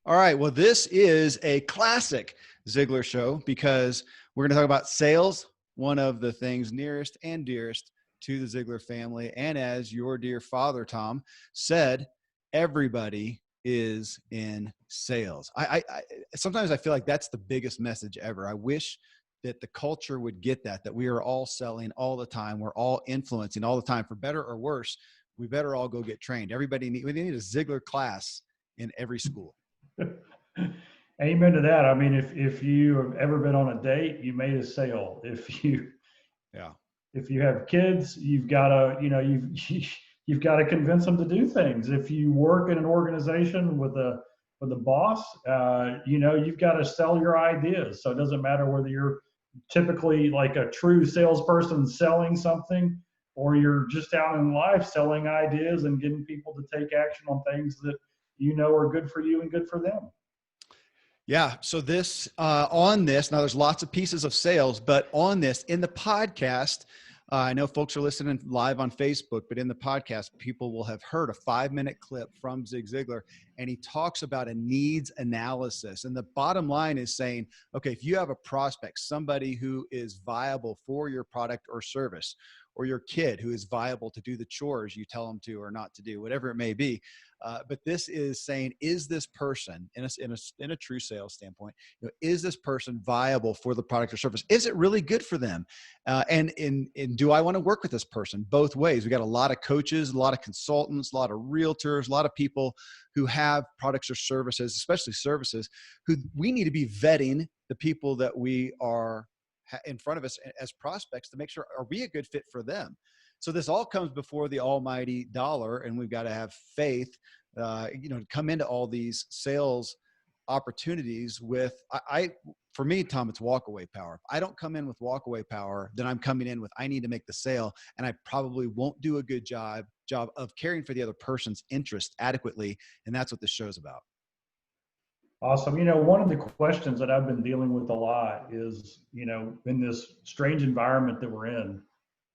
All right. Well, this is a classic Ziglar show because we're going to talk about sales, one of the things nearest and dearest to the Ziglar family. And as your dear father, Tom, said, everybody is in sales. I sometimes I feel like that's the biggest message ever. I wish that the culture would get that we are all selling all the time. We're all influencing all the time, for better or worse. We better all go get trained. We need a Ziglar class in every school. Amen to that. I mean, if you have ever been on a date, you made a sale. Yeah. If you have kids, you've got to, you've got to convince them to do things. If you work in an organization with a boss, you've got to sell your ideas. So it doesn't matter whether you're typically like a true salesperson selling something, or you're just out in life selling ideas and getting people to take action on things that you know are good for you and good for them. Yeah. So on this, now there's lots of pieces of sales, but on this in the podcast, I know folks are listening live on Facebook, but in the podcast, people will have heard a 5-minute clip from Zig Ziglar, and he talks about a needs analysis. And the bottom line is saying, okay, if you have a prospect, somebody who is viable for your product or service, or your kid who is viable to do the chores you tell them to or not to do, whatever it may be. But this is saying, is this person in a true sales standpoint, is this person viable for the product or service? Is it really good for them? And do I want to work with this person? Both ways. We got a lot of coaches, a lot of consultants, a lot of realtors, a lot of people who have products or services, especially services, who we need to be vetting the people that we are in front of us as prospects to make sure, are we a good fit for them? So this all comes before the almighty dollar, and we've got to have faith, to come into all these sales opportunities with, for me, Tom, it's walkaway power. If I don't come in with walkaway power, then I'm coming in with, I need to make the sale, and I probably won't do a good job of caring for the other person's interest adequately. And that's what this show's about. Awesome. One of the questions that I've been dealing with a lot is, in this strange environment that we're in,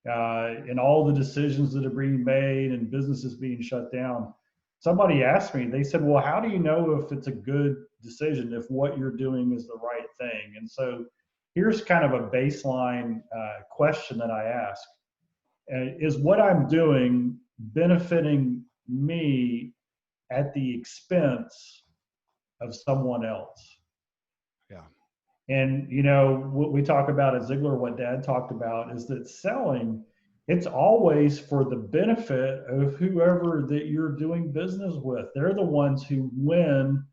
and all the decisions that are being made and businesses being shut down, somebody asked me, they said, well, how do you know if it's a good decision, if what you're doing is the right thing? And so here's kind of a baseline question that I ask. Is what I'm doing benefiting me at the expense of someone else? Yeah. And what we talk about at Ziglar, what Dad talked about, is that selling, it's always for the benefit of whoever that you're doing business with. They're the ones who win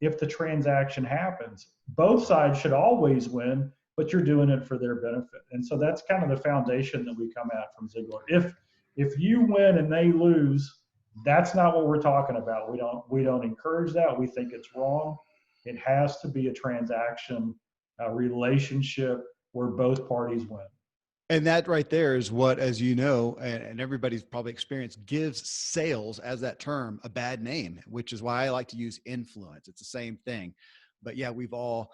if the transaction happens. Both sides should always win, but you're doing it for their benefit. And so that's kind of the foundation that we come at from Ziglar. If you win and they lose, that's not what we're talking about. We don't encourage that. We think it's wrong. It has to be a transaction, a relationship where both parties win. And that right there is what, as you know, and everybody's probably experienced, gives sales, as that term, a bad name, which is why I like to use influence. It's the same thing. But yeah, we've all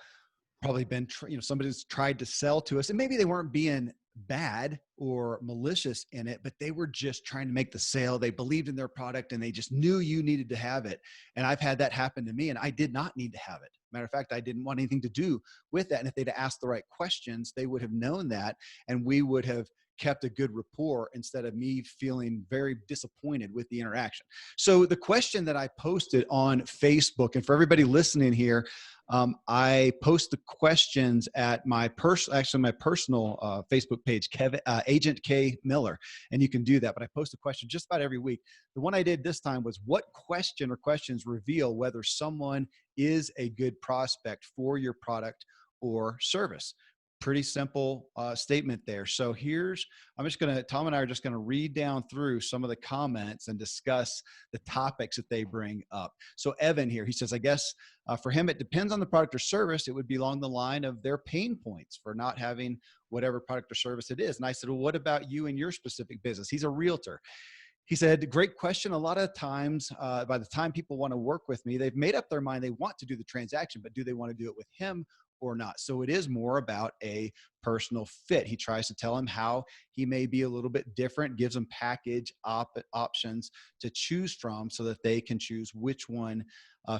probably been, somebody's tried to sell to us, and maybe they weren't being bad or malicious in it, but they were just trying to make the sale. They believed in their product and they just knew you needed to have it. And I've had that happen to me, and I did not need to have it. Matter of fact, I didn't want anything to do with that. And if they'd asked the right questions, they would have known that, and we would have kept a good rapport instead of me feeling very disappointed with the interaction. So the question that I posted on Facebook, and for everybody listening here, I post the questions at my personal Facebook page, Agent K Miller, and you can do that. But I post a question just about every week. The one I did this time was, what question or questions reveal whether someone is a good prospect for your product or service? Pretty simple statement there. So Tom and I are just going to read down through some of the comments and discuss the topics that they bring up. So Evan here, he says, I guess for him, it depends on the product or service. It would be along the line of their pain points for not having whatever product or service it is. And I said, well, what about you and your specific business? He's a realtor. he said, great question. A lot of times, by the time people want to work with me, they've made up their mind they want to do the transaction, but do they want to do it with him or not? So it is more about a personal fit. He tries to tell him how he may be a little bit different, gives them package options to choose from so that they can choose which one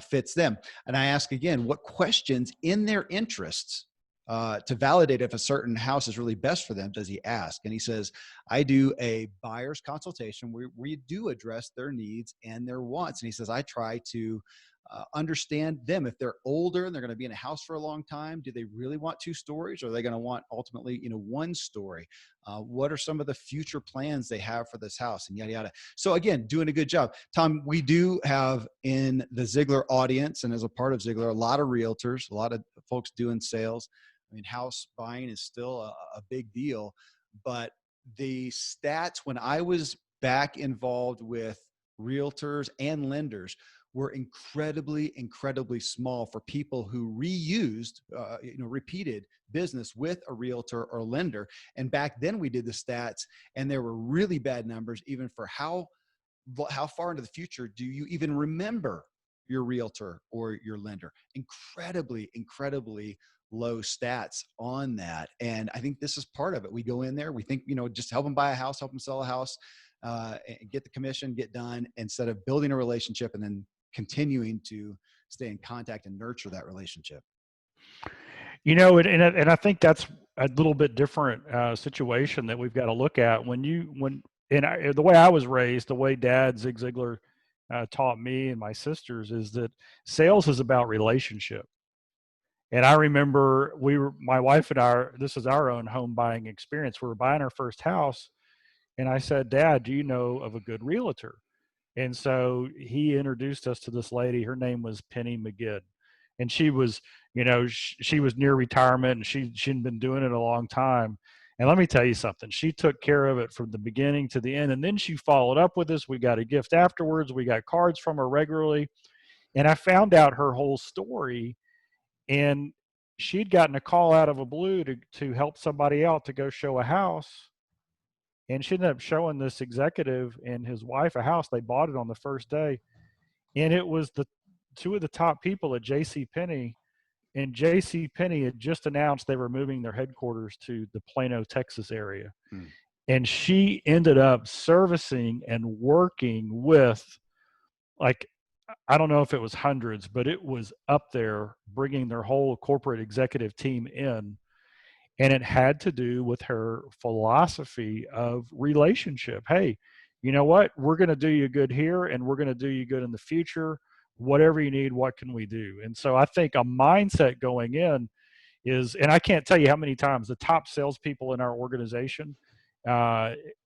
fits them. And I ask again, what questions in their interests to validate if a certain house is really best for them does he ask? And he says, I do a buyer's consultation where we do address their needs and their wants. And he says, I try to understand them. If they're older and they're going to be in a house for a long time, do they really want 2 stories, or are they going to want ultimately, 1 story? What are some of the future plans they have for this house, and yada, yada. So again, doing a good job. Tom, we do have in the Ziglar audience, and as a part of Ziglar, a lot of realtors, a lot of folks doing sales. I mean, house buying is still a big deal, but the stats when I was back involved with realtors and lenders were incredibly small for people who reused, repeated business with a realtor or lender. And back then we did the stats, and there were really bad numbers, even for how far into the future do you even remember your realtor or your lender? Incredibly low stats on that. And I think this is part of it. We go in there, we think, just help them buy a house, help them sell a house, and get the commission, get done, instead of building a relationship and then continuing to stay in contact and nurture that relationship. And I think that's a little bit different situation that we've got to look at the way I was raised, the way Dad Zig Ziglar taught me and my sisters, is that sales is about relationship. And I remember my wife and I, this is our own home buying experience. We were buying our first house, and I said, Dad, do you know of a good realtor? And so he introduced us to this lady. Her name was Penny McGinn. And she was, she was near retirement, and she'd been doing it a long time. And let me tell you something, she took care of it from the beginning to the end. And then she followed up with us. We got a gift afterwards. We got cards from her regularly. And I found out her whole story. And she'd gotten a call out of a blue to help somebody out to go show a house. And she ended up showing this executive and his wife a house. They bought it on the first day. And it was the 2 of the top people at J.C. Penney. And J.C. Penney had just announced they were moving their headquarters to the Plano, Texas area. Hmm. And she ended up servicing and working with, like, I don't know if it was hundreds, but it was up there, bringing their whole corporate executive team in. And it had to do with her philosophy of relationship. Hey, you know what? We're going to do you good here, and we're going to do you good in the future. Whatever you need, what can we do? And so I think a mindset going in is, and I can't tell you how many times the top salespeople in our organization,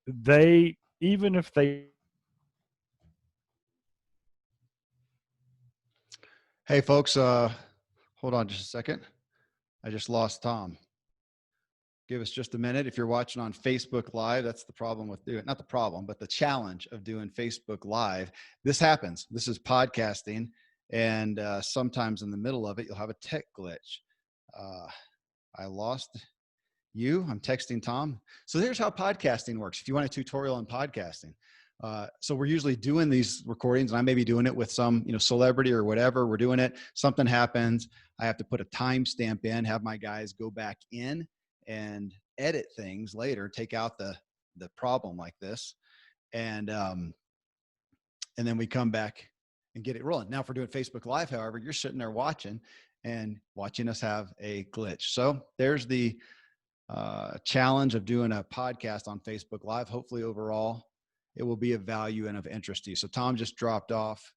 they, even if they. Hey folks, hold on just a second. I just lost Tom. Give us just a minute. If you're watching on Facebook Live, that's the problem with doing, not the problem, but the challenge of doing Facebook Live. This happens. This is podcasting. And sometimes in the middle of it, you'll have a tech glitch. I lost you. I'm texting Tom. So here's how podcasting works. If you want a tutorial on podcasting. So we're usually doing these recordings, and I may be doing it with some, celebrity or whatever. We're doing it. Something happens. I have to put a timestamp in, have my guys go back in and edit things later, take out the problem like this. And then we come back and get it rolling. Now, if we're doing Facebook Live, however, you're sitting there watching us have a glitch. So there's the challenge of doing a podcast on Facebook Live. Hopefully overall, it will be of value and of interest to you. So Tom just dropped off.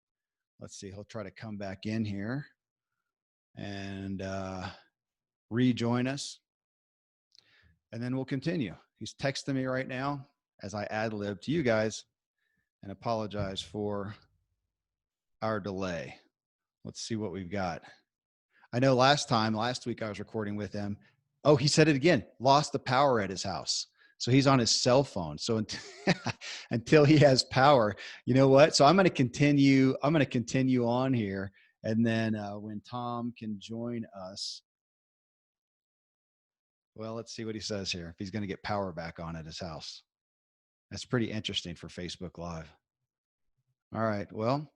Let's see, he'll try to come back in here and rejoin us. And then we'll continue. He's texting me right now as I ad-lib to you guys and apologize for our delay. Let's see what we've got. I know last week I was recording with him. Oh, he said it again, lost the power at his house. So he's on his cell phone. So until he has power, you know what? So I'm going to continue on here. And then when Tom can join us, well, let's see what he says here. If he's going to get power back on at his house. That's pretty interesting for Facebook Live. All right. Well,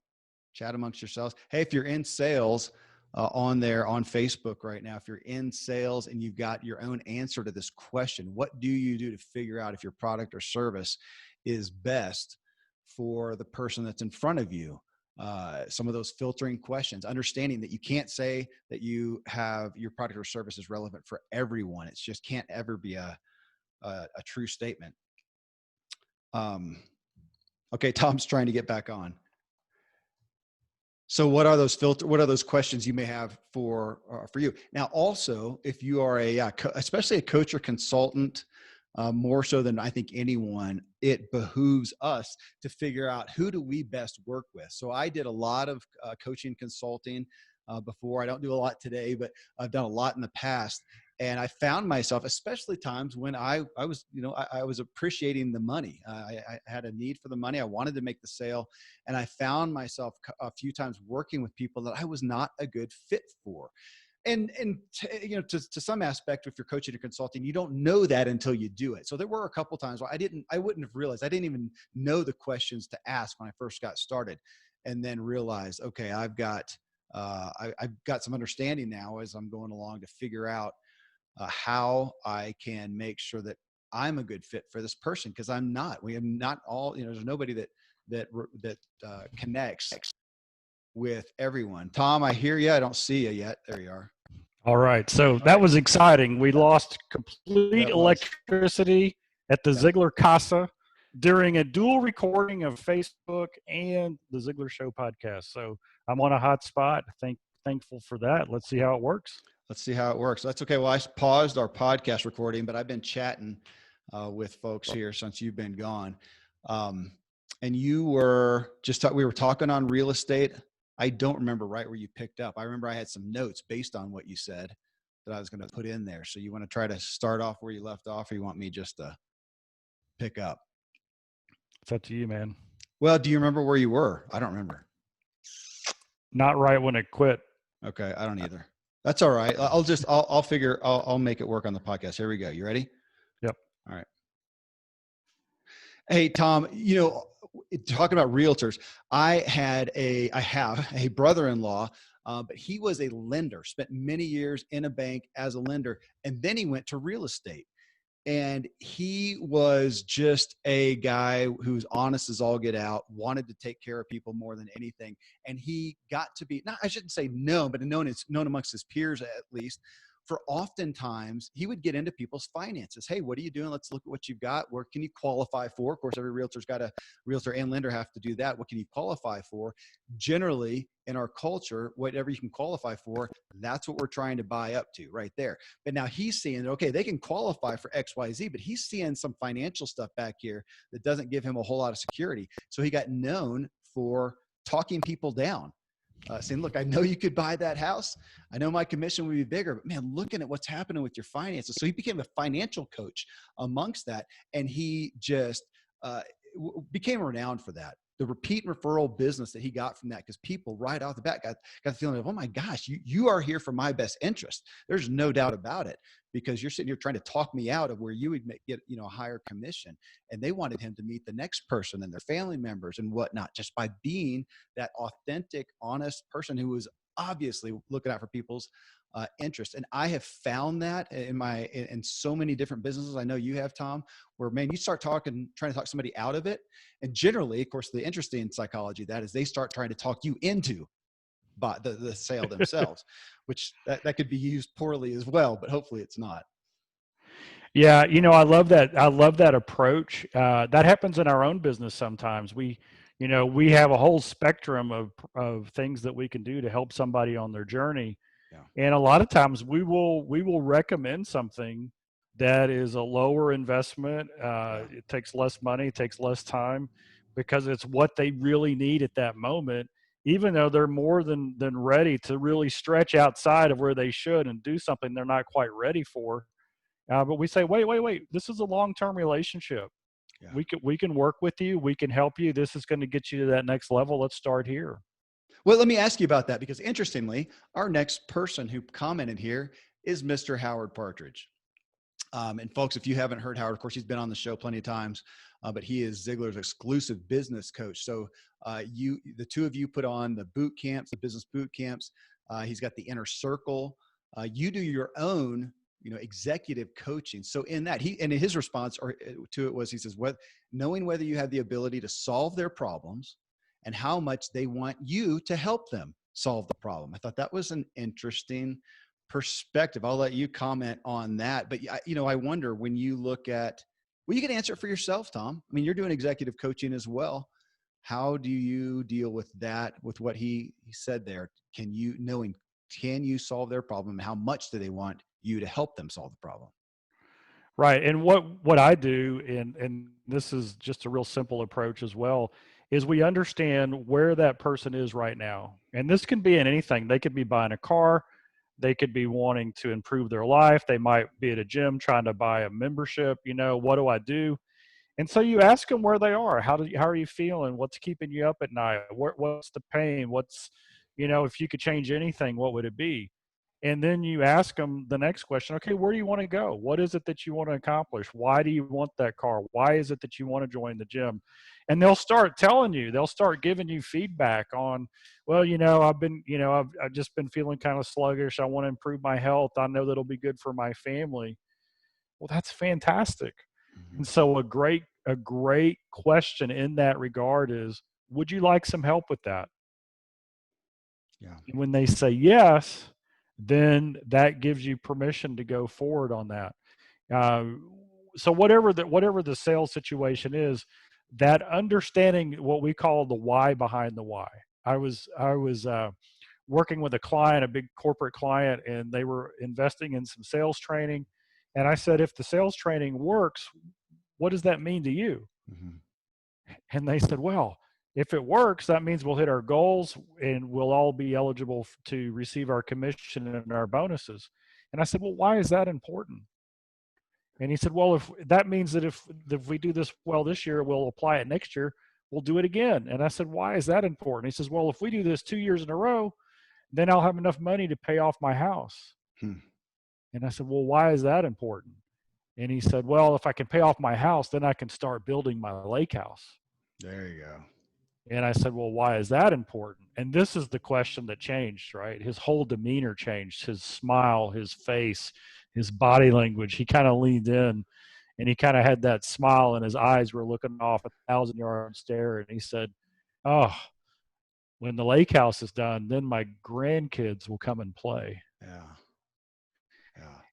chat amongst yourselves. Hey, if you're in sales on there on Facebook right now, if you're in sales and you've got your own answer to this question, what do you do to figure out if your product or service is best for the person that's in front of you? Some of those filtering questions, understanding that you can't say that you have your product or service is relevant for everyone. It's just can't ever be a true statement. Okay, Tom's trying to get back on. So what are those questions you may have for you? Now, also, if you are especially a coach or consultant, more so than I think anyone, it behooves us to figure out who do we best work with. So I did a lot of coaching consulting before. I don't do a lot today, but I've done a lot in the past. And I found myself, especially times when I was, I was appreciating the money. I had a need for the money. I wanted to make the sale. And I found myself a few times working with people that I was not a good fit for. And to some aspect, if you're coaching or consulting, you don't know that until you do it. So there were a couple times where I wouldn't have realized, I didn't even know the questions to ask when I first got started, and then realized, okay, I've got some understanding now as I'm going along to figure out how I can make sure that I'm a good fit for this person, because I'm not. We have not all. There's nobody that connects with everyone. Tom, I hear you. I don't see you yet. There you are. All right. So that was exciting. We lost complete electricity at the Ziglar Casa during a dual recording of Facebook and the Ziglar Show podcast. So I'm on a hot spot. Thankful for that. Let's see how it works. Let's see how it works. That's okay. Well, I paused our podcast recording, but I've been chatting with folks here since you've been gone. And you were we were talking on real estate. I don't remember right where you picked up. I remember I had some notes based on what you said that I was going to put in there. So you want to try to start off where you left off, or you want me just to pick up? It's up to you, man. Well, do you remember where you were? I don't remember. Not right when it quit. Okay. I don't either. That's all right. I'll make it work on the podcast. Here we go. You ready? Yep. All right. Hey, Tom, talking about realtors, I have a brother-in-law, but he was a lender, spent many years in a bank as a lender, and then he went to real estate. And he was just a guy who's honest as all get out, wanted to take care of people more than anything. And he got to be, I shouldn't say known, but known amongst his peers at least, for oftentimes he would get into people's finances. Hey, what are you doing? Let's look at what you've got. What can you qualify for? Of course, every realtor and lender have to do that. What can you qualify for? Generally, in our culture, whatever you can qualify for, that's what we're trying to buy up to right there. But now he's seeing, okay, they can qualify for X, Y, Z, but he's seeing some financial stuff back here that doesn't give him a whole lot of security. So he got known for talking people down. Saying, look, I know you could buy that house. I know my commission would be bigger, but man, looking at what's happening with your finances. So he became a financial coach amongst that. And he just became renowned for that. The repeat and referral business that he got from that, because people right off the bat got the feeling of, oh my gosh, you are here for my best interest. There's no doubt about it, because you're sitting here trying to talk me out of where you would get a higher commission. And they wanted him to meet the next person and their family members and whatnot, just by being that authentic, honest person who was obviously looking out for people's interest. And I have found that in so many different businesses. I know you have, Tom, where, man, you start trying to talk somebody out of it. And generally, of course, the interesting psychology of that is they start trying to talk you into the sale themselves, which that could be used poorly as well, but hopefully it's not. Yeah. I love that. I love that approach. That happens in our own business sometimes. We have a whole spectrum of things that we can do to help somebody on their journey. Yeah. And a lot of times we will recommend something that is a lower investment. It takes less money, it takes less time, because it's what they really need at that moment, even though they're more than ready to really stretch outside of where they should and do something they're not quite ready for. But we say, wait, this is a long-term relationship. Yeah. We can work with you. We can help you. This is going to get you to that next level. Let's start here. Well, let me ask you about that, because interestingly, our next person who commented here is Mr. Howard Partridge. And folks, if you haven't heard Howard, of course, he's been on the show plenty of times. but he is Ziglar's exclusive business coach. So the two of you put on the boot camps, the business boot camps. He's got the inner circle. You do your own, executive coaching. So in that, his response to it was, he says, knowing whether you have the ability to solve their problems and how much they want you to help them solve the problem. I thought that was an interesting perspective. I'll let you comment on that. But, I wonder, when you look at, you can answer it for yourself, Tom. I mean, you're doing executive coaching as well. How do you deal with that, with what he said there? Can you solve their problem? How much do they want you to help them solve the problem? Right. And what I do, and this is just a real simple approach as well, is we understand where that person is right now. And this can be in anything. They could be buying a car. They could be wanting to improve their life. They might be at a gym trying to buy a membership. What do I do? And so you ask them where they are. How are you feeling? What's keeping you up at night? What's the pain? If you could change anything, what would it be? And then you ask them the next question, okay, where do you want to go? What is it that you want to accomplish? Why do you want that car? Why is it that you want to join the gym? And they'll start telling you, they'll start giving you feedback on, well, I've just been feeling kind of sluggish. I want to improve my health. I know that'll be good for my family. Well, that's fantastic. Mm-hmm. And so a great question in that regard is, would you like some help with that? Yeah. And when they say yes, then that gives you permission to go forward on that. So whatever the sales situation is, that understanding what we call the why behind the why. I was working with a client, a big corporate client, and they were investing in some sales training. And I said, if the sales training works, what does that mean to you? Mm-hmm. And they said, well, if it works, that means we'll hit our goals and we'll all be eligible to receive our commission and our bonuses. And I said, well, why is that important? And he said, well, if that means that if we do this well this year, we'll apply it next year, we'll do it again. And I said, why is that important? He says, well, if we do this 2 years in a row, then I'll have enough money to pay off my house. And I said, well, why is that important? And he said, well, if I can pay off my house, then I can start building my lake house. There you go. And I said, well, why is that important? And this is the question that changed, right? His whole demeanor changed, his smile, his face, his body language. He kind of leaned in and he kind of had that smile and his eyes were looking off a 1,000-yard stare. And he said, oh, when the lake house is done, then my grandkids will come and play. Yeah.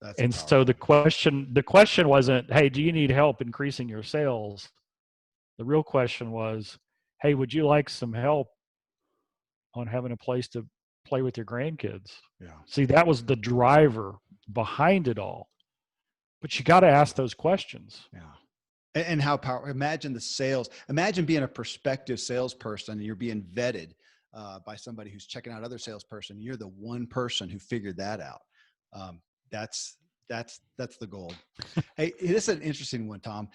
That's and powerful. So the question wasn't, hey, do you need help increasing your sales? The real question was, hey, would you like some help on having a place to play with your grandkids? Yeah. See, that was the driver behind it all. But you got to ask those questions. Yeah. And how powerful. Imagine the sales. Imagine being a prospective salesperson and you're being vetted by somebody who's checking out other salesperson. You're the one person who figured that out. That's the goal. Hey, this is an interesting one, Tom.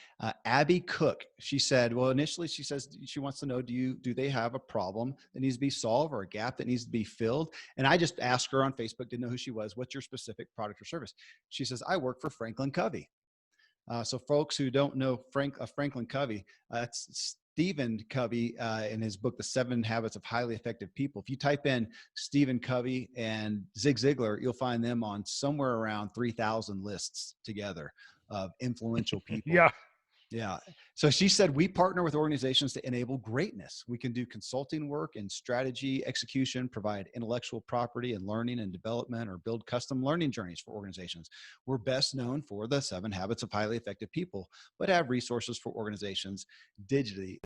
Abby Cook, she said, well, initially she says she wants to know, do they have a problem that needs to be solved or a gap that needs to be filled? And I just asked her on Facebook, didn't know who she was. What's your specific product or service? She says, I work for Franklin Covey. So folks who don't know Franklin Covey, that's Stephen Covey in his book, The 7 Habits of Highly Effective People. If you type in Stephen Covey and Zig Ziglar, you'll find them on somewhere around 3,000 lists together of influential people. Yeah. So she said, we partner with organizations to enable greatness. We can do consulting work and strategy execution, provide intellectual property and learning and development, or build custom learning journeys for organizations. We're best known for the 7 Habits of Highly Effective People, but have resources for organizations digitally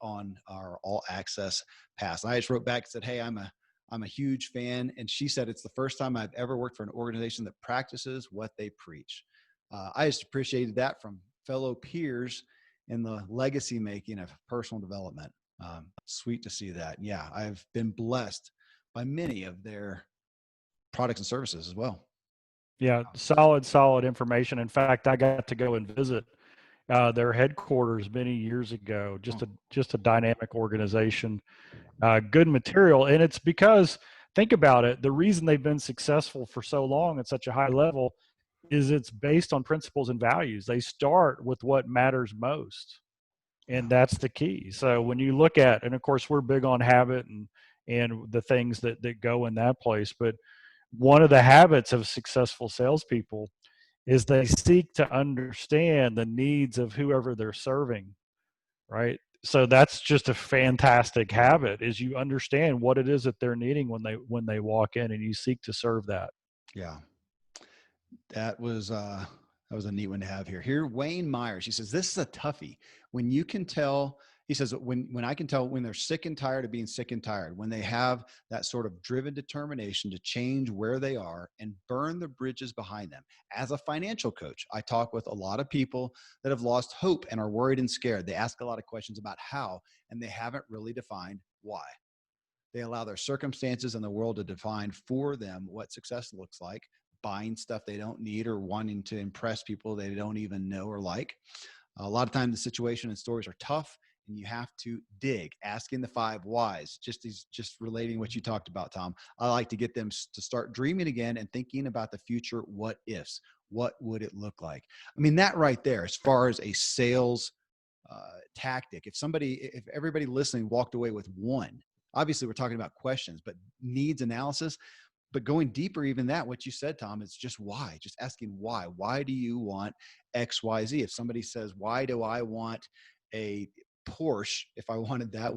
on our all access pass. And I just wrote back and said, hey, I'm a huge fan. And she said, it's the first time I've ever worked for an organization that practices what they preach. I just appreciated that from fellow peers in the legacy making of personal development. Sweet to see that. Yeah, I've been blessed by many of their products and services as well. Yeah, solid information. In fact, I got to go and visit their headquarters many years ago. Just a dynamic organization, good material. And it's because, think about it, the reason they've been successful for so long at such a high level is it's based on principles and values. They start with what matters most. And that's the key. So when you look at, and of course we're big on habit and the things that go in that place, but one of the habits of successful salespeople is they seek to understand the needs of whoever they're serving, right? So that's just a fantastic habit, is you understand what it is that they're needing when they walk in, and you seek to serve that. Yeah. That was a neat one to have here. Here, Wayne Myers, he says, this is a toughie. When you can tell, he says, when I can tell when they're sick and tired of being sick and tired, when they have that sort of driven determination to change where they are and burn the bridges behind them. As a financial coach, I talk with a lot of people that have lost hope and are worried and scared. They ask a lot of questions about how, and they haven't really defined why. They allow their circumstances and the world to define for them what success looks like, buying stuff they don't need or wanting to impress people they don't even know or like. A lot of times the situation and stories are tough, and you have to dig, asking the 5 whys, just relating what you talked about, Tom. I like to get them to start dreaming again and thinking about the future what ifs. What would it look like? I mean, that right there, as far as a sales tactic, if everybody listening walked away with one, obviously we're talking about questions, but needs analysis. But going deeper, even that, what you said, Tom, is just why, just asking why. Why do you want X, Y, Z? If somebody says, why do I want a Porsche? If I wanted that,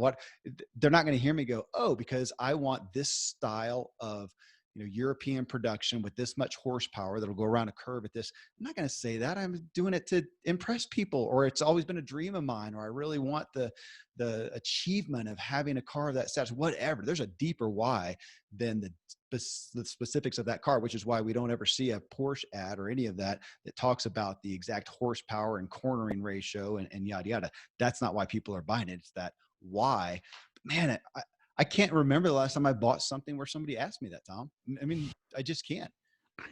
they're not going to hear me go, oh, because I want this style of, European production with this much horsepower that'll go around a curve at this. I'm not going to say that. I'm doing it to impress people, or it's always been a dream of mine, or I really want the achievement of having a car of that status, whatever. There's a deeper why than the specifics of that car, which is why we don't ever see a Porsche ad or any of that talks about the exact horsepower and cornering ratio and yada, yada. That's not why people are buying it. It's that why. But man, I can't remember the last time I bought something where somebody asked me that, Tom. I mean, I just can't.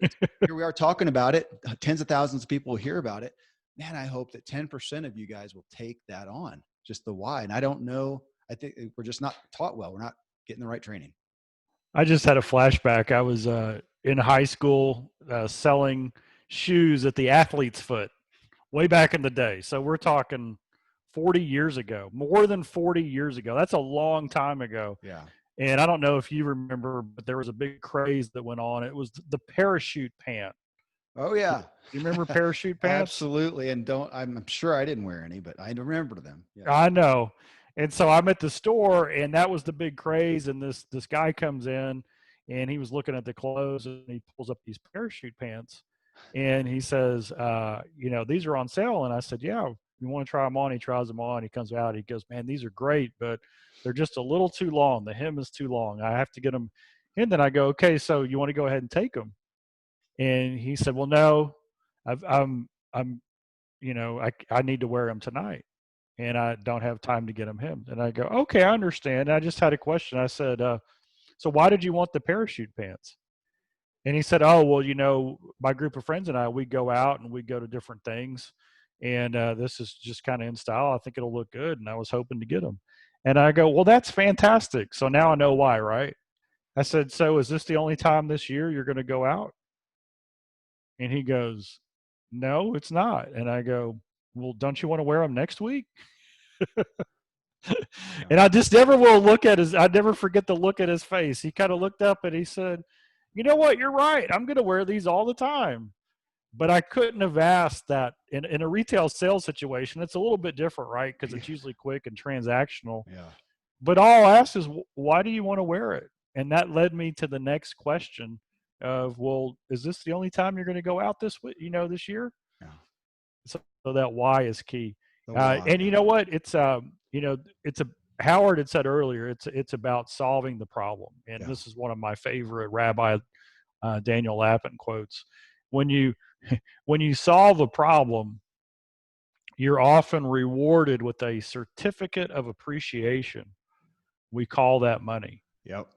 Here we are talking about it. Tens of thousands of people will hear about it. Man, I hope that 10% of you guys will take that on, just the why. And I don't know. I think we're just not taught well. We're not getting the right training. I just had a flashback. I was in high school selling shoes at the Athlete's Foot way back in the day. So we're talking 40 years ago, more than 40 years ago. That's a long time ago. Yeah. And I don't know if you remember, but there was a big craze that went on. It was the parachute pant. Oh yeah. You remember parachute pants? Absolutely. And I'm sure I didn't wear any, but I remember them. Yeah. I know. And so I'm at the store, and that was the big craze. And this guy comes in, and he was looking at the clothes, and he pulls up these parachute pants, and he says, these are on sale. And I said, yeah, you want to try them on? He tries them on. He comes out. He goes, man, these are great, but they're just a little too long. The hem is too long. I have to get them. And then I go, okay, so you want to go ahead and take them? And he said, well, no, I need to wear them tonight, and I don't have time to get them hemmed. And I go, okay, I understand. And I just had a question. I said, so why did you want the parachute pants? And he said, oh, well, my group of friends and I, we go out and we go to different things. And this is just kind of in style. I think it'll look good. And I was hoping to get them. And I go, well, that's fantastic. So now I know why, right? I said, so is this the only time this year you're going to go out? And he goes, no, it's not. And I go, well, don't you want to wear them next week? And I just never will look at I never forget the look at his face. He kind of looked up and he said, you know what? You're right. I'm going to wear these all the time. But I couldn't have asked that in a retail sales situation. It's a little bit different, right? Because it's usually quick and transactional. Yeah. But all I'll ask is, why do you want to wear it? And that led me to the next question of, well, is this the only time you're going to go out this year? Yeah. So that why is key. And you know what? It's Howard had said earlier, it's about solving the problem. And this is one of my favorite Rabbi Daniel Lapin quotes. When you solve a problem, you're often rewarded with a certificate of appreciation. We call that money. Yep.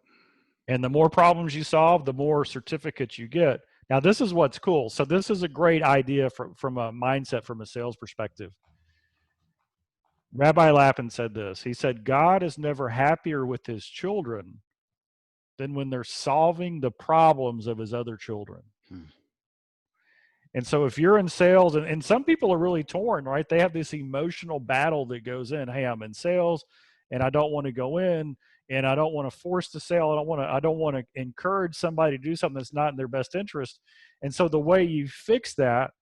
And the more problems you solve, the more certificates you get. Now, this is what's cool. So this is a great idea from a mindset, from a sales perspective. Rabbi Lapin said this. He said, God is never happier with his children than when they're solving the problems of his other children. And so if you're in sales, and some people are really torn, right? They have this emotional battle that goes in. Hey, I'm in sales and I don't want to go in and I don't want to force the sale. I don't want to encourage somebody to do something that's not in their best interest. And so the way you fix that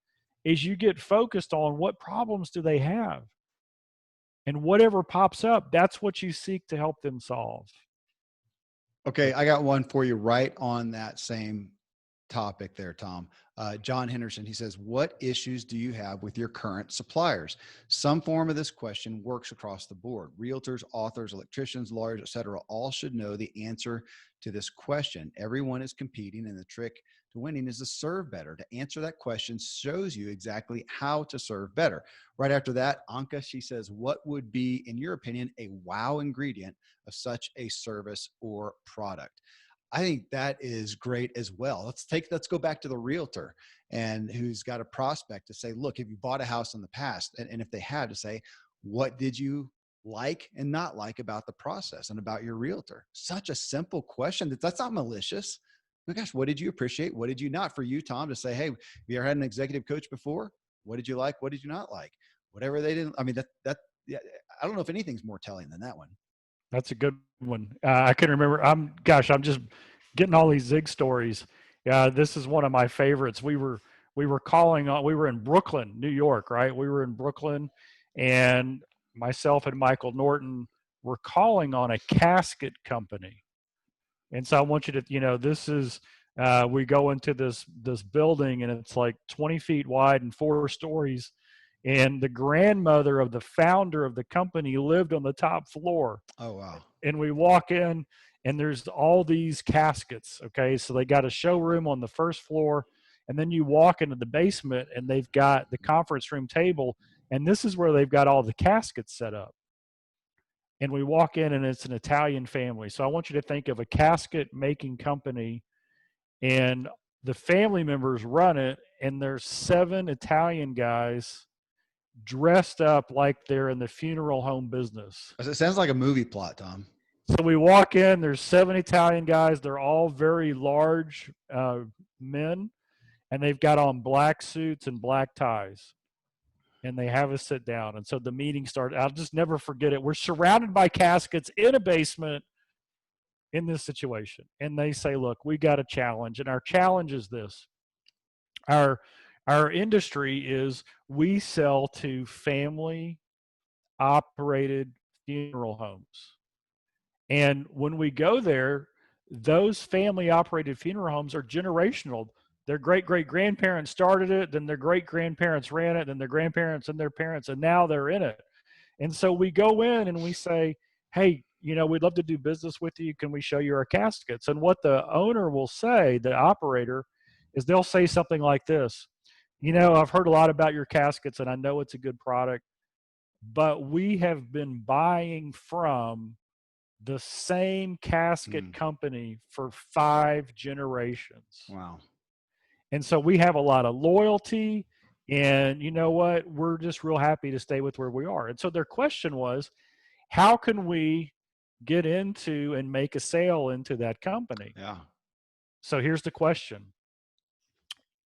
is you get focused on what problems do they have. And whatever pops up, that's what you seek to help them solve. Okay, I got one for you right on that same topic there, Tom. John Henderson, he says, what issues do you have with your current suppliers? Some form of this question works across the board. Realtors, authors, electricians, lawyers, etc., all should know the answer to this question. Everyone is competing, and the trick to winning is to serve better. To answer that question shows you exactly how to serve better. Right after that, Anka, she says, what would be, in your opinion, a wow ingredient of such a service or product? I think that is great as well. Let's go back to the realtor and who's got a prospect to say, look, have you bought a house in the past? And if they had, to say, what did you like and not like about the process and about your realtor? Such a simple question that's not malicious. Oh my gosh, what did you appreciate? What did you not? For you, Tom, to say, hey, have you ever had an executive coach before? What did you like? What did you not like? Whatever they didn't, I mean, yeah, I don't know if anything's more telling than that one. That's a good one. I can remember. I'm just getting all these Zig stories. Yeah, this is one of my favorites. We were calling on. We were in Brooklyn, New York, right? We were in Brooklyn, and myself and Michael Norton were calling on a casket company. And so I want you to, this is. We go into this building, and it's like 20 feet wide and 4 stories. And the grandmother of the founder of the company lived on the top floor. Oh, wow. And we walk in and there's all these caskets. Okay. So they got a showroom on the first floor. And then you walk into the basement and they've got the conference room table. And this is where they've got all the caskets set up. And we walk in and it's an Italian family. So I want you to think of a casket making company and the family members run it. And there's 7 Italian guys dressed up like they're in the funeral home business. It sounds like a movie plot, Tom. So we walk in, there's 7 Italian guys. They're all very large men, and they've got on black suits and black ties. And they have us sit down. And so the meeting started. I'll just never forget it. We're surrounded by caskets in a basement in this situation. And they say, look, we got a challenge. And our challenge is this. Our industry is we sell to family operated funeral homes. And when we go there, those family operated funeral homes are generational. Their great grandparents started it, then their great grandparents ran it, then their grandparents and their parents, and now they're in it. And so we go in and we say, hey, we'd love to do business with you. Can we show you our caskets? And what the owner will say, the operator, is they'll say something like this. I've heard a lot about your caskets and I know it's a good product, but we have been buying from the same casket company for 5 generations. Wow. And so we have a lot of loyalty, and you know what? We're just real happy to stay with where we are. And so their question was, how can we get into and make a sale into that company? Yeah. So here's the question.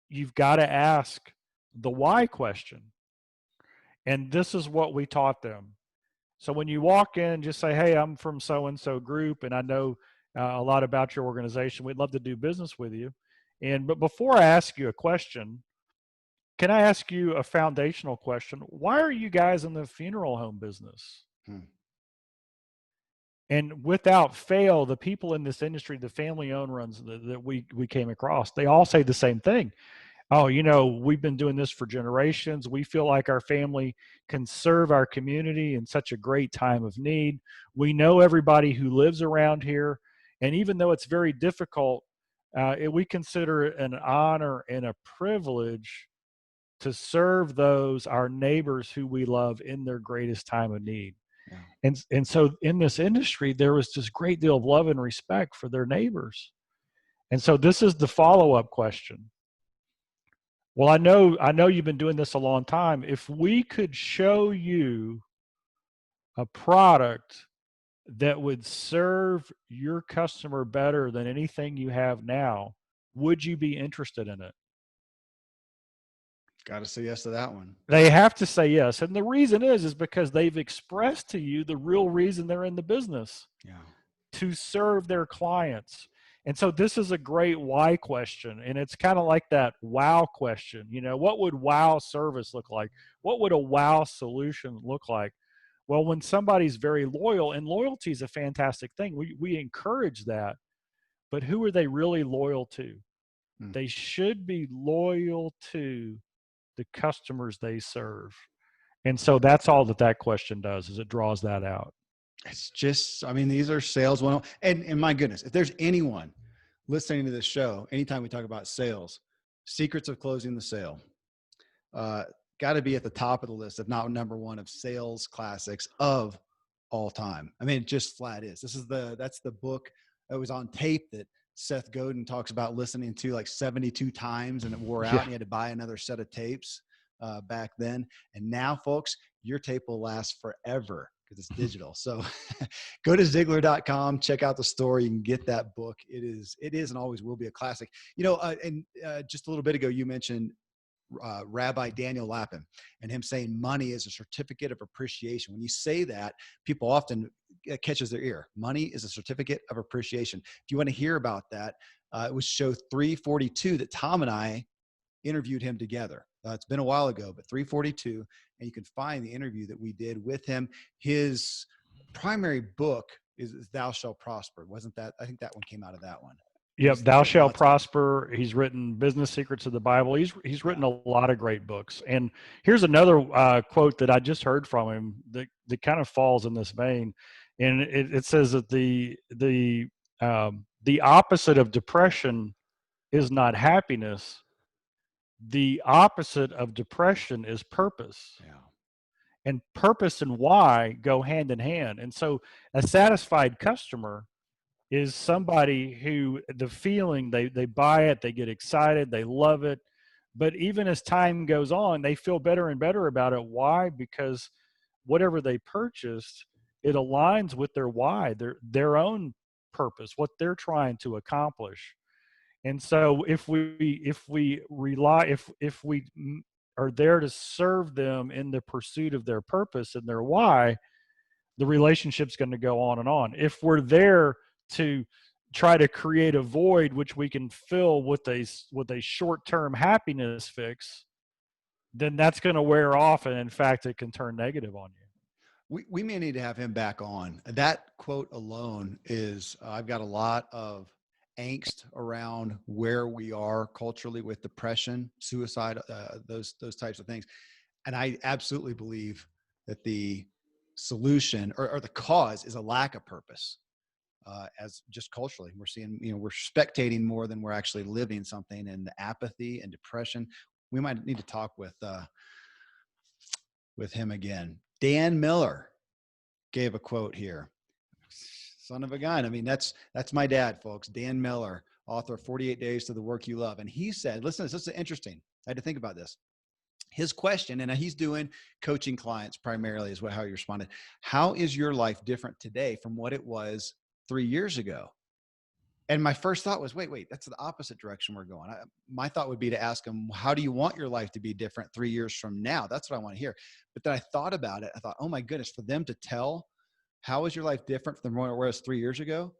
You've got to ask the why question. And this is what we taught them. So when you walk in, just say, hey, I'm from so-and-so group, and I know a lot about your organization. We'd love to do business with you. But before I ask you a question, can I ask you a foundational question? Why are you guys in the funeral home business? And without fail, the people in this industry, the family-owned runs that we came across, they all say the same thing. Oh, we've been doing this for generations. We feel like our family can serve our community in such a great time of need. We know everybody who lives around here. And even though it's very difficult, we consider it an honor and a privilege to serve our neighbors who we love in their greatest time of need. Yeah. And so in this industry, there was this great deal of love and respect for their neighbors. And so this is the follow-up question. Well, I know you've been doing this a long time. If we could show you a product that would serve your customer better than anything you have now, would you be interested in it? Got to say yes to that one. They have to say yes. And the reason is because they've expressed to you the real reason they're in the business, Yeah. to serve their clients. And so this is a great why question. And it's kind of like that wow question. You know, what would wow service look like? What would a wow solution look like? Well, when somebody's very loyal, and loyalty is a fantastic thing, we encourage that. But who are they really loyal to? Hmm. They should be loyal to the customers they serve. And so that's all that question does, is it draws that out. It's just, I mean, these are sales one. And my goodness, if there's anyone listening to this show, anytime we talk about sales, secrets of closing the sale, uh, got to be at the top of the list, if not number one, of sales classics of all time. I mean, it just flat is. That's the book that was on tape that Seth Godin talks about listening to like 72 times, and it wore out, Yeah. and he had to buy another set of tapes back then. And now, folks, your tape will last forever because it's digital. So go to Ziglar.com, check out the store. You can get that book. It is and always will be a classic. You know, just a little bit ago, you mentioned Rabbi Daniel Lapin and him saying money is a certificate of appreciation. When you say that, people often it catches their ear. Money is a certificate of appreciation. If you want to hear about that, it was show 342 that Tom and I interviewed him together. It's been a while ago, but 342, and you can find the interview that we did with him. His primary book is Thou Shalt Prosper. Wasn't that? I think that one came out of that one. Yep, Thou Shalt Prosper. He's written Business Secrets of the Bible. He's written a lot of great books. And here's another quote that I just heard from him that kind of falls in this vein. And it says that the opposite of depression is not happiness. The opposite of depression is purpose. Yeah. And purpose and why go hand in hand. And so a satisfied customer is somebody who the feeling they buy it, they get excited, they love it. But even as time goes on, they feel better and better about it. Why? Because whatever they purchased, it aligns with their why, their own purpose, what they're trying to accomplish. And so if we are there to serve them in the pursuit of their purpose and their why, the relationship's going to go on and on. If we're there to try to create a void which we can fill with a short-term happiness fix, then that's going to wear off, and in fact it can turn negative on you. We may need to have him back on. That quote alone is I've got a lot of angst around where we are culturally with depression, suicide, those types of things. And I absolutely believe that the solution or the cause is a lack of purpose. As just culturally, we're seeing, we're spectating more than we're actually living something, and the apathy and depression. We might need to talk with him again. Dan Miller gave a quote here. Son of a gun. I mean, that's my dad, folks. Dan Miller, author of 48 Days to the Work You Love. And he said, listen, this is interesting. I had to think about this. His question, and he's doing coaching clients primarily, is how he responded. How is your life different today from what it was 3 years ago? And my first thought was, wait, that's the opposite direction we're going. My thought would be to ask him, how do you want your life to be different 3 years from now? That's what I want to hear. But then I thought about it. I thought, oh my goodness, for them to tell, how is your life different from what it was 3 years ago?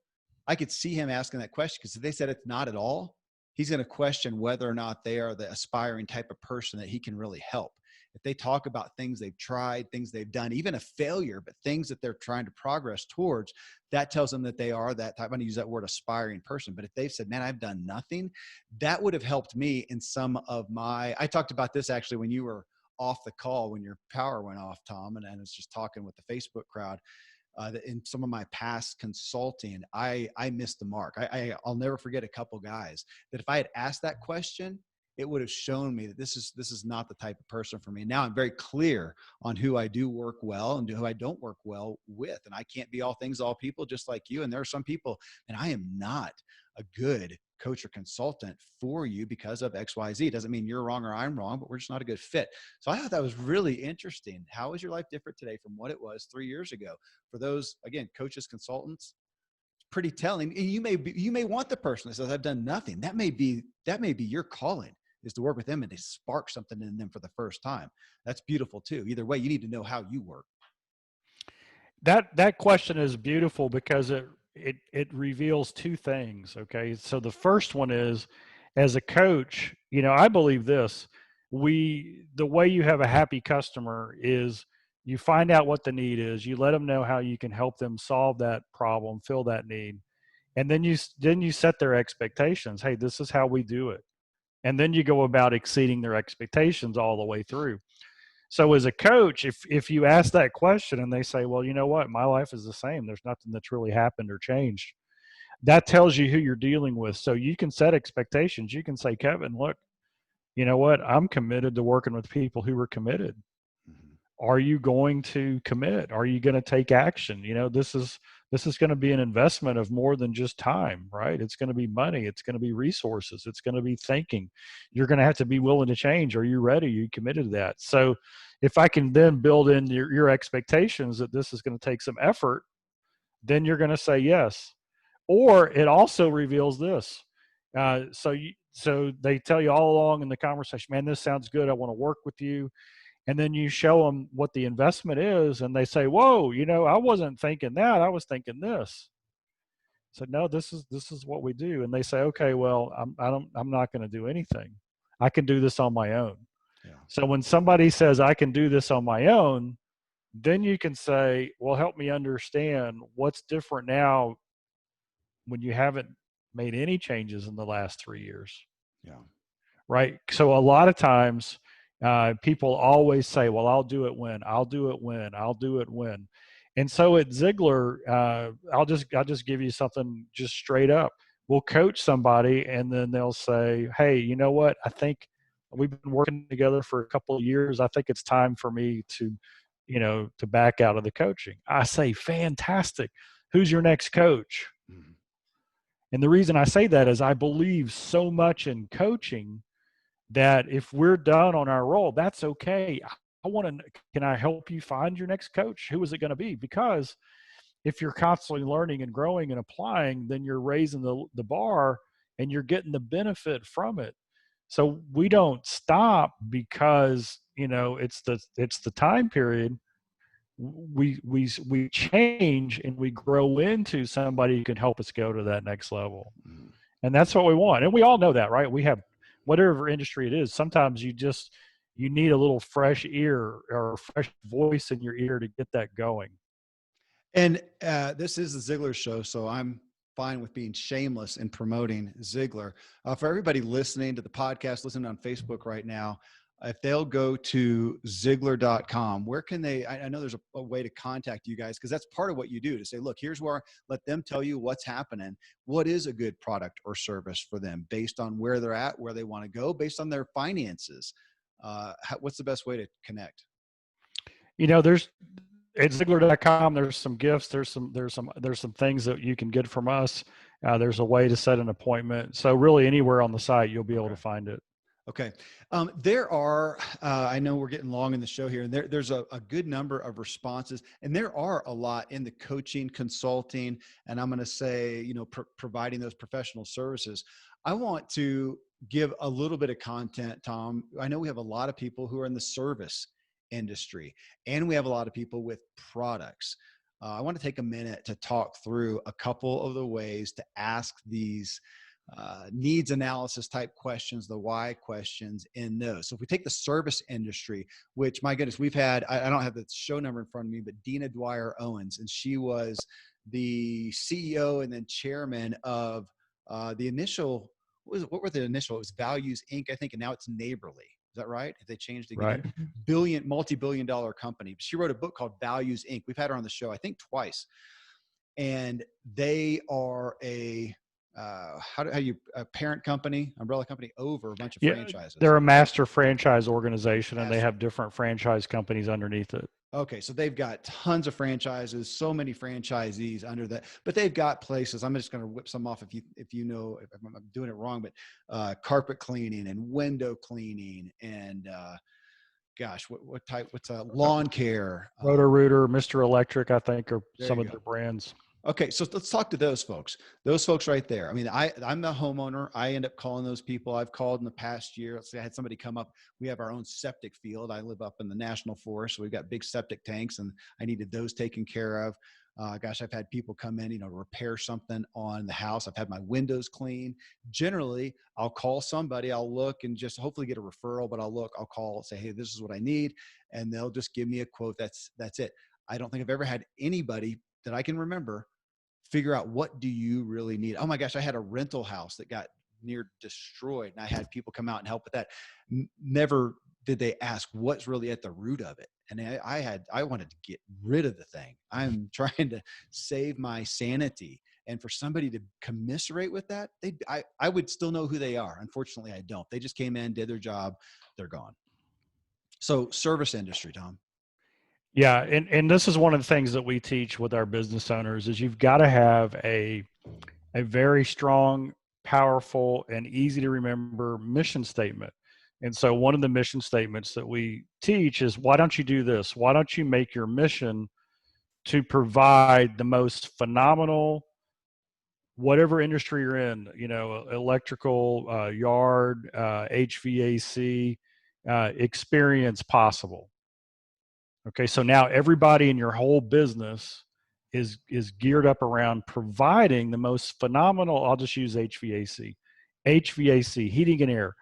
I could see him asking that question, because if they said it's not at all, he's going to question whether or not they are the aspiring type of person that he can really help. If they talk about things they've tried, things they've done, even a failure, but things that they're trying to progress towards, that tells them that they are that type. I'm going to use that word, aspiring person. But if they've said, man, I've done nothing, that would have helped me in some of I talked about this actually when you were off the call, when your power went off, Tom, and I was just talking with the Facebook crowd. That in some of my past consulting, I missed the mark. I'll never forget a couple guys that if I had asked that question, it would have shown me that this is not the type of person for me. Now I'm very clear on who I do work well and who I don't work well with. And I can't be all things, all people, just like you. And there are some people, and I am not a good coach or consultant for you because of X, Y, Z. It doesn't mean you're wrong or I'm wrong, but we're just not a good fit. So I thought that was really interesting. How is your life different today from what it was 3 years ago? For those, again, coaches, consultants, it's pretty telling. And you may want the person that says, I've done nothing. That may be your calling. is to work with them and they spark something in them for the first time. That's beautiful too. Either way, you need to know how you work. That question is beautiful because it reveals two things. Okay. So the first one is, as a coach, I believe this, the way you have a happy customer is you find out what the need is, you let them know how you can help them solve that problem, fill that need. And then you set their expectations. Hey, this is how we do it. And then you go about exceeding their expectations all the way through. So as a coach, if you ask that question and they say, well, you know what, my life is the same, there's nothing that's really happened or changed, that tells you who you're dealing with. So you can set expectations. You can say, Kevin, look, you know what, I'm committed to working with people who are committed. Are you going to commit? Are you going to take action? This is going to be an investment of more than just time, right? It's going to be money. It's going to be resources. It's going to be thinking. You're going to have to be willing to change. Are you ready? Are you committed to that? So if I can then build in your expectations that this is going to take some effort, then you're going to say yes. Or it also reveals this. So they tell you all along in the conversation, man, this sounds good. I want to work with you. And then you show them what the investment is, and they say, whoa, I wasn't thinking that. I was thinking this. So no, this is what we do. And they say, okay, well, I'm not going to do anything. I can do this on my own. Yeah. So when somebody says I can do this on my own, then you can say, well, help me understand what's different now when you haven't made any changes in the last 3 years. Yeah. Right. So a lot of times, people always say, well, I'll do it when. And so at Ziglar, I'll just give you something just straight up. We'll coach somebody and then they'll say, hey, you know what? I think we've been working together for a couple of years. I think it's time for me to back out of the coaching. I say, fantastic. Who's your next coach? Mm-hmm. And the reason I say that is I believe so much in coaching that if we're done on our role, that's okay. Can I help you find your next coach? Who is it going to be? Because if you're constantly learning and growing and applying, then you're raising the bar and you're getting the benefit from it. So we don't stop because, it's the time period. We change and we grow into somebody who can help us go to that next level. And that's what we want. And we all know that, right? We have, whatever industry it is, sometimes you need a little fresh ear or fresh voice in your ear to get that going. And this is the Ziglar Show, so I'm fine with being shameless in promoting Ziglar. For everybody listening to the podcast, listening on Facebook right now, if they'll go to Ziglar.com, where can they, I know there's a way to contact you guys, because that's part of what you do, to say, look, here's where, let them tell you what's happening. What is a good product or service for them based on where they're at, where they want to go, based on their finances. What's the best way to connect? There's at Ziglar.com, there's some gifts, there's some things that you can get from us. There's a way to set an appointment. So really anywhere on the site, you'll be able to find it. Okay. There are, I know we're getting long in the show here, and there's a good number of responses, and there are a lot in the coaching, consulting, and I'm going to say, providing those professional services. I want to give a little bit of content, Tom. I know we have a lot of people who are in the service industry, and we have a lot of people with products. I want to take a minute to talk through a couple of the ways to ask these needs analysis type questions, the why questions in those. So if we take the service industry, which, my goodness, we've had, I don't have the show number in front of me, but Dina Dwyer Owens, and she was the CEO and then chairman of the initial, what were the initial? It was Values Inc., I think, and now it's Neighborly. Is that right? If they changed again, right. Multi-billion-dollar company. She wrote a book called Values Inc. We've had her on the show, I think, twice. And they are a parent company, umbrella company over a bunch of franchises. They're a master franchise organization, and they have different franchise companies underneath it. Okay. So they've got tons of franchises, so many franchisees under that, but they've got places. I'm just going to whip some off if you know, if I'm doing it wrong, but carpet cleaning and window cleaning and what's lawn care. Roto-Rooter, Mr. Electric, I think, are some of their brands. Okay, so let's talk to those folks. Those folks right there. I mean, I'm the homeowner. I end up calling those people. I've called in the past year. Let's say I had somebody come up. We have our own septic field. I live up in the national forest, so we've got big septic tanks, and I needed those taken care of. Gosh, I've had people come in, to repair something on the house. I've had my windows cleaned. Generally, I'll call somebody. I'll look and just hopefully get a referral, but I'll call, say, hey, this is what I need, and they'll just give me a quote. That's it. I don't think I've ever had anybody that I can remember figure out, what do you really need? Oh my gosh, I had a rental house that got near destroyed, and I had people come out and help with that. Never did they ask what's really at the root of it. And I wanted to get rid of the thing. I'm trying to save my sanity. And for somebody to commiserate with that, I would still know who they are. Unfortunately, I don't. They just came in, did their job, they're gone. So service industry, Tom. Yeah, and this is one of the things that we teach with our business owners is you've got to have a very strong, powerful, and easy to remember mission statement. And so one of the mission statements that we teach is, why don't you do this? Why don't you make your mission to provide the most phenomenal, whatever industry you're in, electrical, yard, HVAC, experience possible. Okay, so now everybody in your whole business is geared up around providing the most phenomenal, I'll just use HVAC, heating and air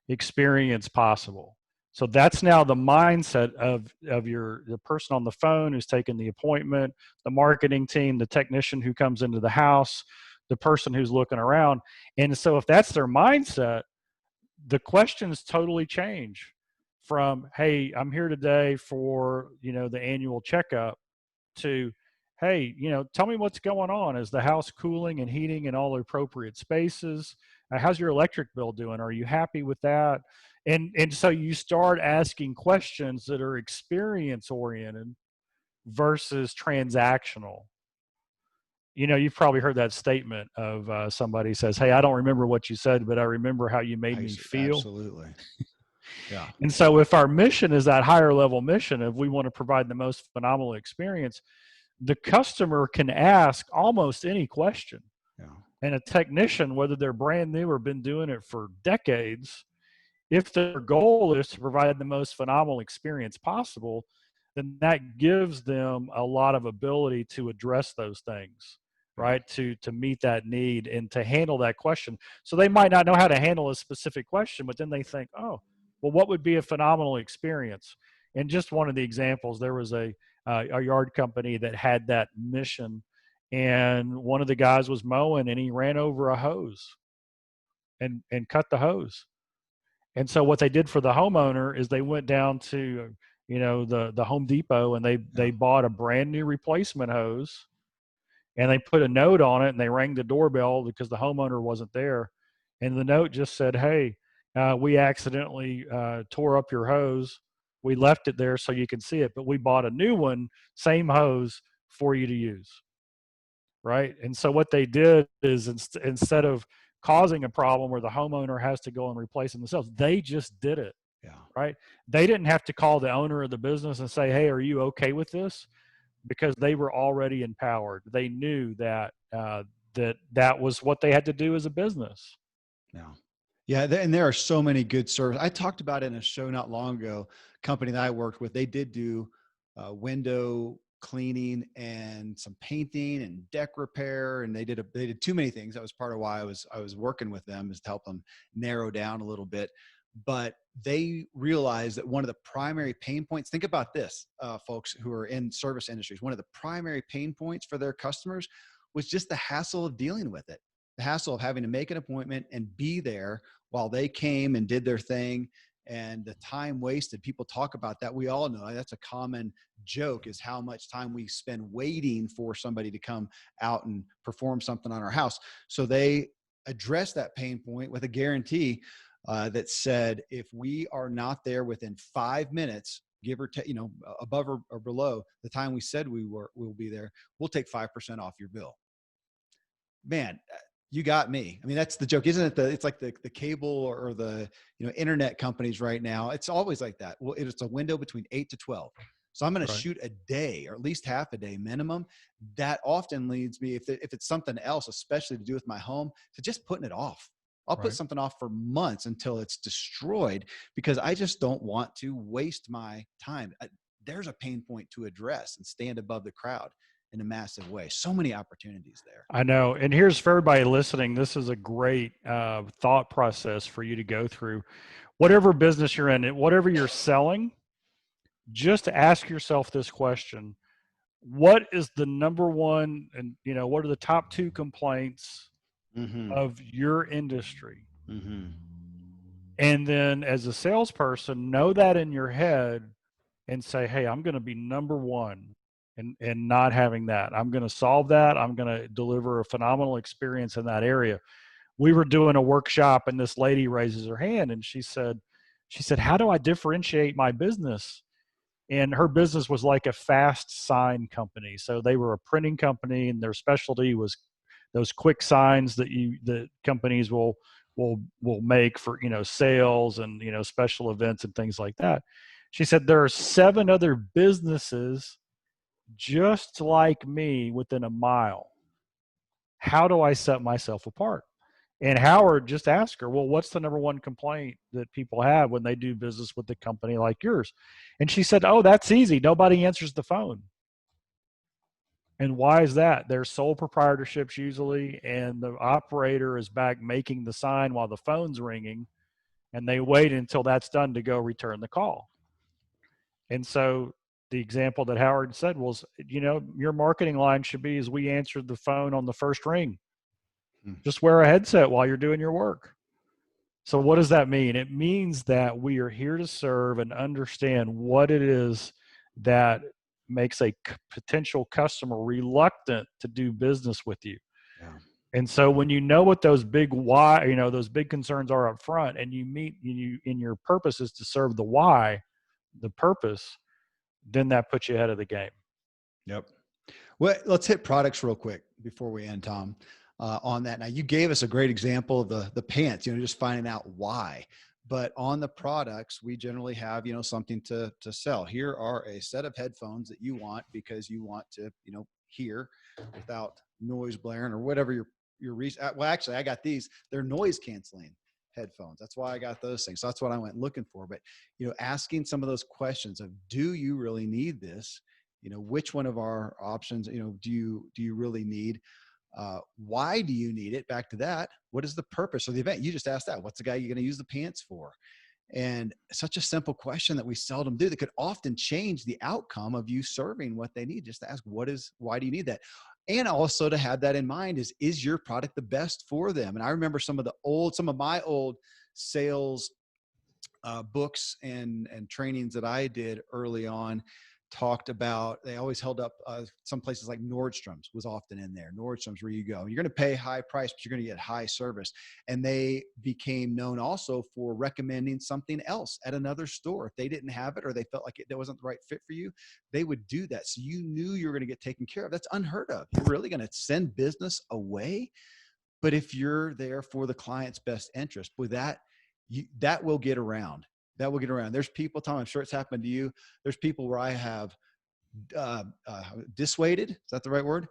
experience possible. So that's now the mindset of the person on the phone who's taking the appointment, the marketing team, the technician who comes into the house, the person who's looking around. And so if that's their mindset, the questions totally change from, hey, I'm here today for, the annual checkup, to, hey, tell me what's going on. Is the house cooling and heating in all the appropriate spaces? How's your electric bill doing? Are you happy with that? And so you start asking questions that are experience oriented versus transactional. You've probably heard that statement of somebody says, hey, I don't remember what you said, but I remember how you made me feel. Absolutely. Yeah. And so if our mission is that higher level mission, if we want to provide the most phenomenal experience, the customer can ask almost any question. Yeah. And a technician, whether they're brand new or been doing it for decades, if their goal is to provide the most phenomenal experience possible, then that gives them a lot of ability to address those things, right? To meet that need and to handle that question. So they might not know how to handle a specific question, but then they think, oh, well, what would be a phenomenal experience? And just one of the examples, there was a yard company that had that mission, and one of the guys was mowing and he ran over a hose and cut the hose. And so what they did for the homeowner is they went down to, the Home Depot, and they bought a brand new replacement hose, and they put a note on it, and they rang the doorbell because the homeowner wasn't there. And the note just said, hey, we accidentally tore up your hose. We left it there so you can see it, but we bought a new one, same hose, for you to use. Right. And so what they did is instead of causing a problem where the homeowner has to go and replace it themselves, they just did it. Yeah. Right. They didn't have to call the owner of the business and say, hey, are you okay with this? Because they were already empowered. They knew that that was what they had to do as a business. Yeah. Yeah. And there are so many good service. I talked about it in a show not long ago, company that I worked with. They did do window cleaning and some painting and deck repair. And they did too many things. That was part of why I was working with them, is to help them narrow down a little bit. But they realized that one of the primary pain points, think about this, folks who are in service industries, one of the primary pain points for their customers was just the hassle of dealing with it. The hassle of having to make an appointment and be there while they came and did their thing, and the time wasted. People talk about that. We all know that's a common joke, is how much time we spend waiting for somebody to come out and perform something on our house. So they addressed that pain point with a guarantee that said, if we are not there within 5 minutes, give or take, above or below the time we said we'll be there, we'll take 5% off your bill. Man, you got me. I mean, that's the joke, isn't it? It's like the cable or the internet companies right now. It's always like that. Well, it's a window between 8 to 12. So I'm going to Right. shoot a day or at least half a day minimum. That often leads me, if it's something else, especially to do with my home, to just putting it off. I'll put Right. something off for months until it's destroyed because I just don't want to waste my time. There's a pain point to address and stand above the crowd in a massive way. So many opportunities there. I know. And here's for everybody listening, this is a great thought process for you to go through. Whatever business you're in, whatever you're selling, just ask yourself this question. What is the number one, and what are the top two complaints Mm-hmm. of your industry? Mm-hmm. And then as a salesperson, know that in your head and say, hey, I'm going to be number one and not having that. I'm going to solve that. I'm going to deliver a phenomenal experience in that area. We were doing a workshop and this lady raises her hand and she said, how do I differentiate my business? And her business was like a fast sign company. So they were a printing company and their specialty was those quick signs that companies will make for, sales and, special events and things like that. She said, there are 7 other businesses just like me within a mile. How do I set myself apart? And Howard just asked her, well, what's the number one complaint that people have when they do business with a company like yours? And she said, oh, that's easy. Nobody answers the phone. And why is that? They're sole proprietorships usually, and the operator is back making the sign while the phone's ringing, and they wait until that's done to go return the call. And so the example that Howard said was, your marketing line should be as we answered the phone on the first ring. Just wear a headset while you're doing your work. So what does that mean? It means that we are here to serve and understand what it is that makes a potential customer reluctant to do business with you. Yeah. And so when you know what those big why, those big concerns are up front, and in your purpose is to serve the why, the purpose, then that puts you ahead of the game. Yep. Well, let's hit products real quick before we end, Tom, on that. Now, you gave us a great example of the pants, just finding out why. But on the products, we generally have, something to sell. Here are a set of headphones that you want because you want to, hear without noise blaring or whatever your reason. Well, actually, I got these. They're noise canceling headphones. That's why I got those things. So that's what I went looking for. But, asking some of those questions of, do you really need this? Which one of our options, do you really need? Why do you need it? Back to that. What is the purpose of the event? You just asked that. What's the guy you're going to use the pants for? And such a simple question that we seldom do that could often change the outcome of you serving what they need. Just to ask, why do you need that? And also to have that in mind is your product the best for them? And I remember some of my old sales books and trainings that I did early on talked about, they always held up some places like Nordstrom's was often in there. Nordstrom's where you go. You're going to pay high price, but you're going to get high service. And they became known also for recommending something else at another store. If they didn't have it or they felt like it wasn't the right fit for you, they would do that. So you knew you were going to get taken care of. That's unheard of. You're really going to send business away. But if you're there for the client's best interest, with that, that will get around. That will get around. There's people, Tom, I'm sure it's happened to you. There's people where I have dissuaded, is that the right word,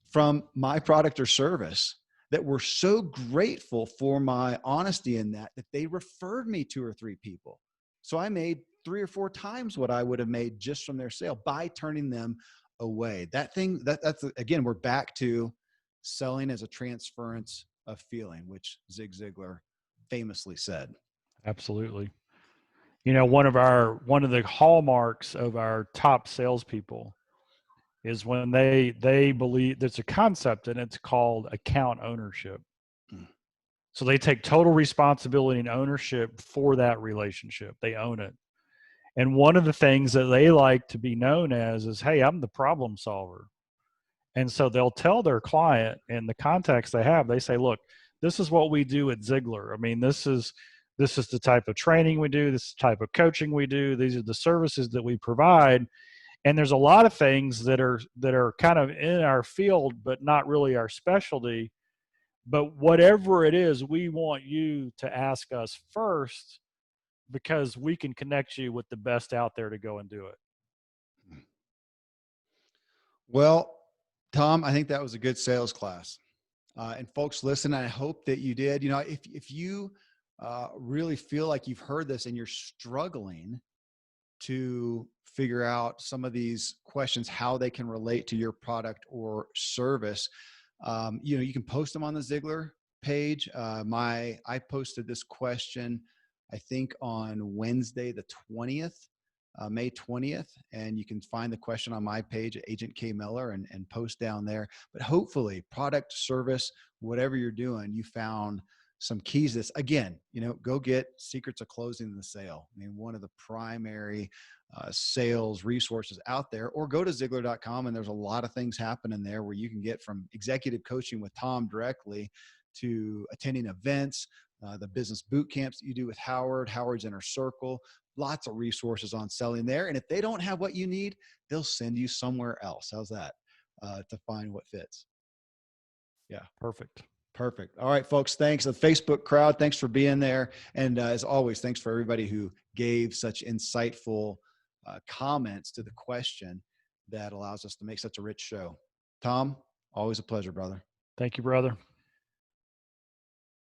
from my product or service that were so grateful for my honesty in that they referred me 2 or 3 people. So I made 3 or 4 times what I would have made just from their sale by turning them away. That's again, we're back to selling as a transference of feeling, which Zig Ziglar famously said. Absolutely. One of the hallmarks of our top salespeople is when they believe there's a concept and it's called account ownership. So they take total responsibility and ownership for that relationship. They own it. And one of the things that they like to be known as is, hey, I'm the problem solver. And so they'll tell their client in the context they have, they say, look, this is what we do at Ziglar. I mean, this is the type of training we do. This is the type of coaching we do. These are the services that we provide. And there's a lot of things that are kind of in our field, but not really our specialty. But whatever it is, we want you to ask us first because we can connect you with the best out there to go and do it. Well, Tom, I think that was a good sales class. And folks, listen, I hope that you did. You know, if you really feel like you've heard this and you're struggling to figure out some of these questions, how they can relate to your product or service, you know, you can post them on the Ziglar page. I posted this question, I think on Wednesday, the 20th, May 20th, and you can find the question on my page at Agent K Miller and post down there. But hopefully product, service, whatever you're doing, you found some keys to this. Again, you know, go get Secrets of Closing the Sale. I mean, one of the primary sales resources out there, or go to Ziglar.com, and there's a lot of things happening there where you can get from executive coaching with Tom directly to attending events, the business boot camps that you do with Howard's Inner Circle, lots of resources on selling there. And if they don't have what you need, they'll send you somewhere else. How's that? To find what fits. Yeah. Perfect. Perfect. All right, folks. Thanks. The Facebook crowd, thanks for being there. And as always, thanks for everybody who gave such insightful comments to the question that allows us to make such a rich show. Tom, always a pleasure, brother. Thank you, brother.